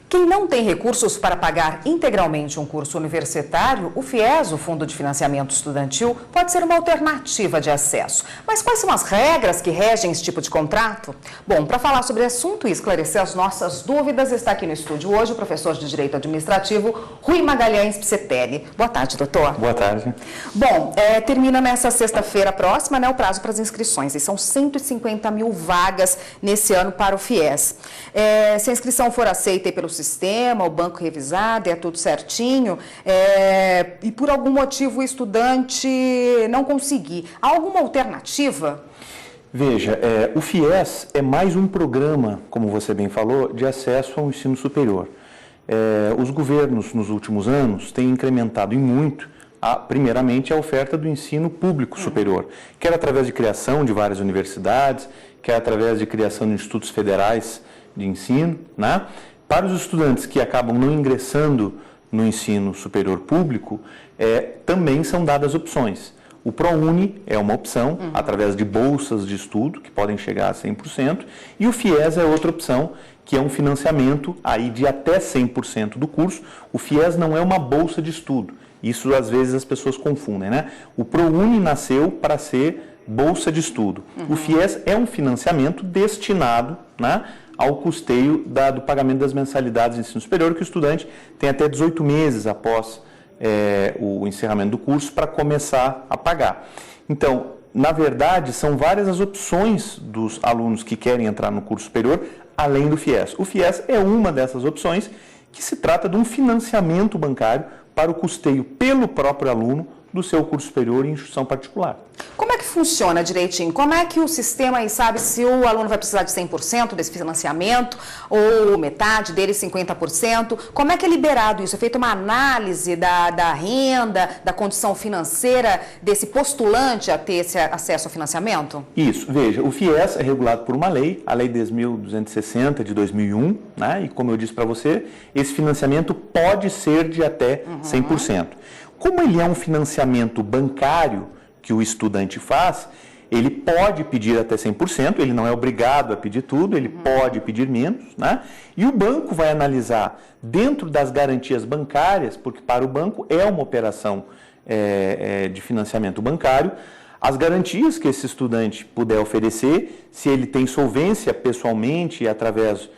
Quem não tem recursos para pagar integralmente um curso universitário, o FIES, o Fundo de Financiamento Estudantil, pode ser uma alternativa de acesso. Mas quais são as regras que regem esse tipo de contrato? Bom, para falar sobre o assunto e esclarecer as nossas dúvidas, está aqui no estúdio hoje o professor de Direito Administrativo, Rui Magalhães Psetelli. Boa tarde, doutor. Boa tarde. Bom, termina nessa sexta-feira próxima, né, o prazo para as inscrições. E são 150 mil vagas nesse ano para o FIES. Se a inscrição for aceita pelo sistema, o banco revisado, é tudo certinho, e por algum motivo o estudante não conseguir, há alguma alternativa? Veja, o FIES é mais um programa, como você bem falou, de acesso ao ensino superior. Os governos, nos últimos anos, têm incrementado em muito, primeiramente, a oferta do ensino público superior, quer através de criação de várias universidades, quer através de criação de institutos federais de ensino, né? Para os estudantes que acabam não ingressando no ensino superior público, também são dadas opções. O ProUni é uma opção, através de bolsas de estudo, que podem chegar a 100%, e o FIES é outra opção, que é um financiamento aí de até 100% do curso. O FIES não é uma bolsa de estudo, isso às vezes as pessoas confundem, né? O ProUni nasceu para ser bolsa de estudo. O FIES é um financiamento destinado, né, ao custeio do pagamento das mensalidades de ensino superior, que o estudante tem até 18 meses após o encerramento do curso para começar a pagar. Então, na verdade, são várias as opções dos alunos que querem entrar no curso superior, além do FIES. O FIES é uma dessas opções, que se trata de um financiamento bancário para o custeio pelo próprio aluno do seu curso superior em instituição particular. Como é que funciona direitinho? Como é que o sistema aí sabe se o aluno vai precisar de 100% desse financiamento ou metade dele, 50%? Como é que é liberado isso? É feita uma análise da renda, da condição financeira desse postulante a ter esse acesso ao financiamento? Isso. Veja, o FIES é regulado por uma lei, a Lei 10.260 de 2001, né? E como eu disse para você, esse financiamento pode ser de até 100%. Como ele é um financiamento bancário que o estudante faz, ele pode pedir até 100%, ele não é obrigado a pedir tudo, ele pode pedir menos, né? E o banco vai analisar dentro das garantias bancárias, porque para o banco é uma operação de financiamento bancário, as garantias que esse estudante puder oferecer, se ele tem solvência pessoalmente e através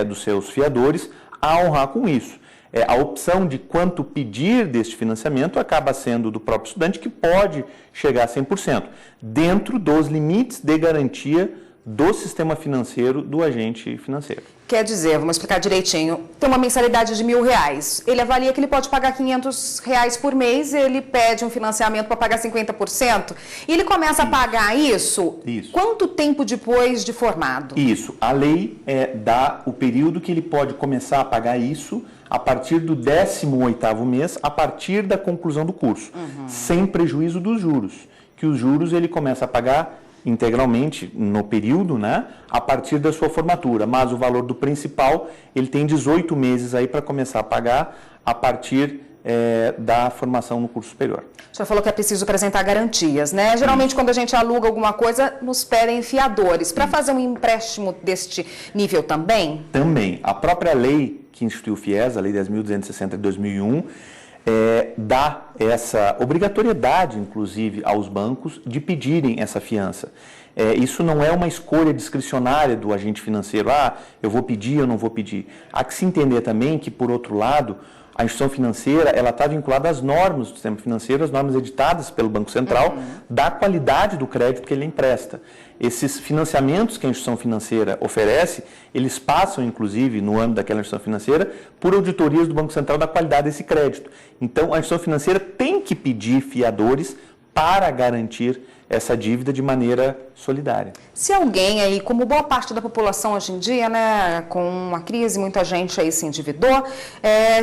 dos seus fiadores, a honrar com isso. A opção de quanto pedir deste financiamento acaba sendo do próprio estudante, que pode chegar a 100%, dentro dos limites de garantia do sistema financeiro do agente financeiro. Quer dizer, vamos explicar direitinho, tem uma mensalidade de R$1.000, ele avalia que ele pode pagar R$500 por mês, ele pede um financiamento para pagar 50%, e ele começa a pagar isso, quanto tempo depois de formado? Isso, a lei dá o período que ele pode começar a pagar isso a partir do 18º mês, a partir da conclusão do curso, sem prejuízo dos juros, que os juros ele começa a pagar integralmente no período, né, a partir da sua formatura, mas o valor do principal, ele tem 18 meses aí para começar a pagar a partir da formação no curso superior. O senhor falou que é preciso apresentar garantias, né? Geralmente, quando a gente aluga alguma coisa, nos pedem fiadores. Para fazer um empréstimo deste nível também? Também. A própria lei que instituiu o FIES, a Lei 10.260 de 2001, dá essa obrigatoriedade, inclusive, aos bancos de pedirem essa fiança. Isso não é uma escolha discricionária do agente financeiro, eu vou pedir ou não vou pedir. Há que se entender também que, por outro lado, a instituição financeira ela está vinculada às normas do sistema financeiro, às normas editadas pelo Banco Central, da qualidade do crédito que ele empresta. Esses financiamentos que a instituição financeira oferece, eles passam, inclusive, no âmbito daquela instituição financeira, por auditorias do Banco Central da qualidade desse crédito. Então, a instituição financeira tem que pedir fiadores para garantir essa dívida de maneira solidária. Se alguém aí, como boa parte da população hoje em dia, né, com a crise, muita gente aí se endividou,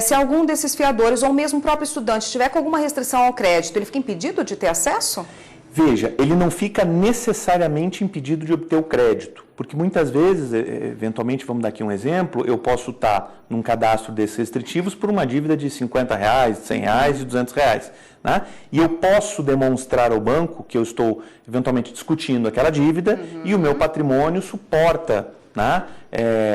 se algum desses fiadores ou mesmo o próprio estudante estiver com alguma restrição ao crédito, ele fica impedido de ter acesso? Veja, ele não fica necessariamente impedido de obter o crédito, porque muitas vezes, eventualmente, vamos dar aqui um exemplo, eu posso estar num cadastro desses restritivos por uma dívida de R$50, R$100 e R$200, né? E eu posso demonstrar ao banco que eu estou eventualmente discutindo aquela dívida e o meu patrimônio suporta né,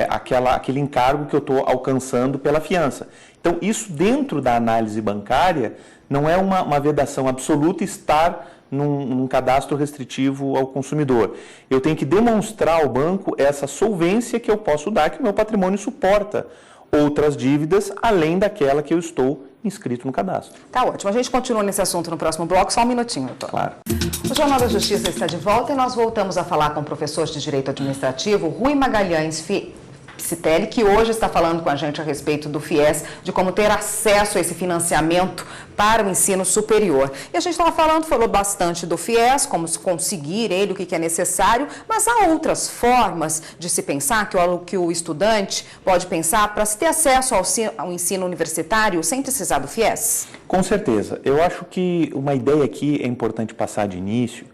aquele encargo que eu estou alcançando pela fiança. Então, isso dentro da análise bancária não é uma vedação absoluta estar num cadastro restritivo ao consumidor. Eu tenho que demonstrar ao banco essa solvência que eu posso dar, que o meu patrimônio suporta outras dívidas, além daquela que eu estou inscrito no cadastro. Tá ótimo. A gente continua nesse assunto no próximo bloco. Só um minutinho, doutor. Claro. O Jornal da Justiça está de volta e nós voltamos a falar com o professor de Direito Administrativo, Rui Magalhães Psitelli, que hoje está falando com a gente a respeito do FIES, de como ter acesso a esse financiamento para o ensino superior. E a gente falou bastante do FIES, como se conseguir ele, o que é necessário, mas há outras formas de se pensar que o estudante pode pensar para se ter acesso ao ensino universitário sem precisar do FIES? Com certeza. Eu acho que uma ideia aqui é importante passar de início,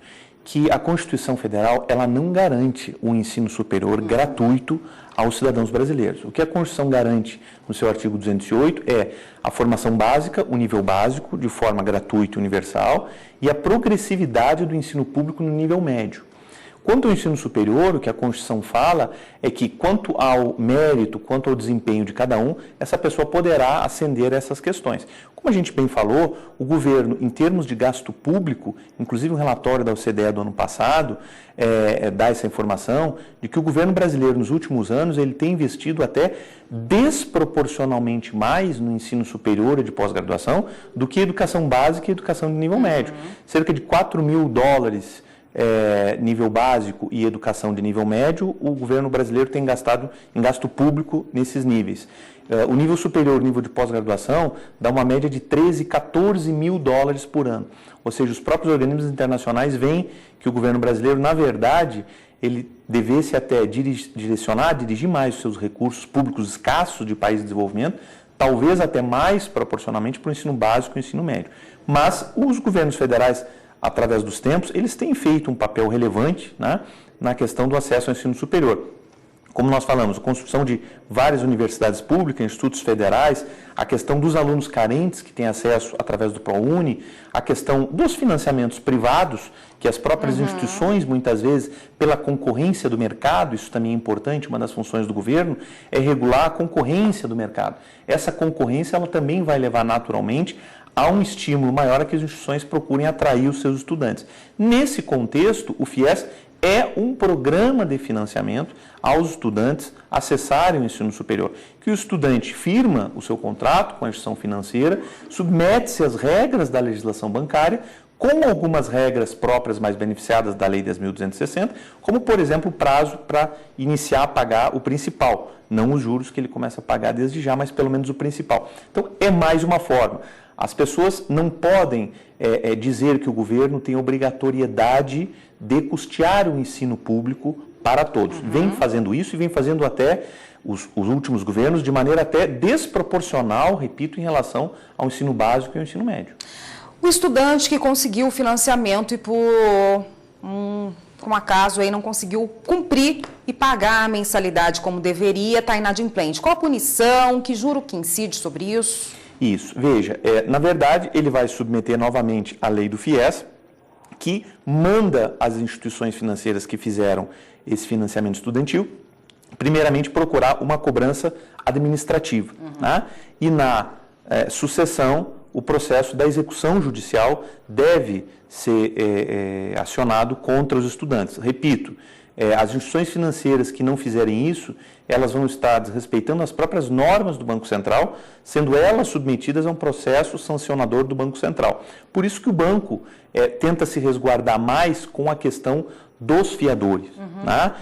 que a Constituição Federal ela não garante um ensino superior gratuito aos cidadãos brasileiros. O que a Constituição garante no seu artigo 208 é a formação básica, o nível básico, de forma gratuita e universal, e a progressividade do ensino público no nível médio. Quanto ao ensino superior, o que a Constituição fala é que, quanto ao mérito, quanto ao desempenho de cada um, essa pessoa poderá ascender a essas questões. Como a gente bem falou, o governo, em termos de gasto público, inclusive um relatório da OCDE do ano passado, dá essa informação de que o governo brasileiro, nos últimos anos, ele tem investido até desproporcionalmente mais no ensino superior e de pós-graduação do que educação básica e educação de nível médio. Cerca de $4 mil nível básico e educação de nível médio, o governo brasileiro tem gastado em gasto público nesses níveis. O nível superior, o nível de pós-graduação, dá uma média de $13, $14 mil por ano. Ou seja, os próprios organismos internacionais veem que o governo brasileiro, na verdade, ele devesse até dirigir mais os seus recursos públicos escassos de países de desenvolvimento, talvez até mais proporcionalmente para o ensino básico e o ensino médio. Mas os governos federais, através dos tempos, eles têm feito um papel relevante, né, na questão do acesso ao ensino superior. Como nós falamos, a construção de várias universidades públicas, institutos federais, a questão dos alunos carentes que têm acesso através do ProUni, a questão dos financiamentos privados, que as próprias instituições, muitas vezes, pela concorrência do mercado, isso também é importante, uma das funções do governo, é regular a concorrência do mercado. Essa concorrência ela também vai levar naturalmente a um estímulo maior a que as instituições procurem atrair os seus estudantes. Nesse contexto, o FIES é um programa de financiamento aos estudantes acessarem o ensino superior, que o estudante firma o seu contrato com a instituição financeira, submete-se às regras da legislação bancária, com algumas regras próprias mais beneficiadas da Lei 10.260, como, por exemplo, o prazo para iniciar a pagar o principal, não os juros que ele começa a pagar desde já, mas pelo menos o principal. Então, é mais uma forma. As pessoas não podem dizer que o governo tem obrigatoriedade de custear o ensino público para todos. Vem fazendo isso e vem fazendo até os últimos governos de maneira até desproporcional, repito, em relação ao ensino básico e ao ensino médio. O estudante que conseguiu o financiamento e por um acaso aí não conseguiu cumprir e pagar a mensalidade como deveria, está inadimplente. Qual a punição? Que juro que incide sobre isso? Isso. Veja, na verdade, ele vai submeter novamente a lei do FIES, que manda as instituições financeiras que fizeram esse financiamento estudantil, primeiramente procurar uma cobrança administrativa. Né? E na sucessão, o processo da execução judicial deve ser acionado contra os estudantes. Repito, as instituições financeiras que não fizerem isso, elas vão estar desrespeitando as próprias normas do Banco Central, sendo elas submetidas a um processo sancionador do Banco Central. Por isso que o banco tenta se resguardar mais com a questão dos fiadores. Né?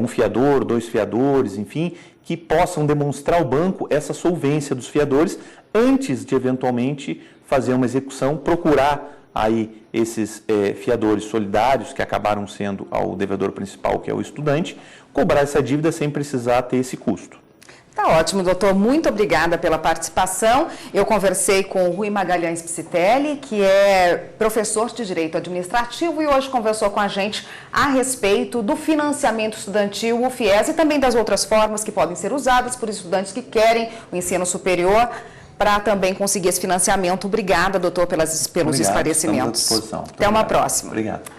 Um fiador, dois fiadores, enfim, que possam demonstrar ao banco essa solvência dos fiadores antes de, eventualmente, fazer uma execução, procurar aí esses fiadores solidários que acabaram sendo ao devedor principal, que é o estudante, cobrar essa dívida sem precisar ter esse custo. Tá ótimo, doutor. Muito obrigada pela participação. Eu conversei com o Rui Magalhães Psitelli, que é professor de Direito Administrativo e hoje conversou com a gente a respeito do financiamento estudantil, o FIES, e também das outras formas que podem ser usadas por estudantes que querem o ensino superior para também conseguir esse financiamento. Obrigada, doutor, pelos esclarecimentos. Estamos à disposição. Até uma próxima. Obrigado.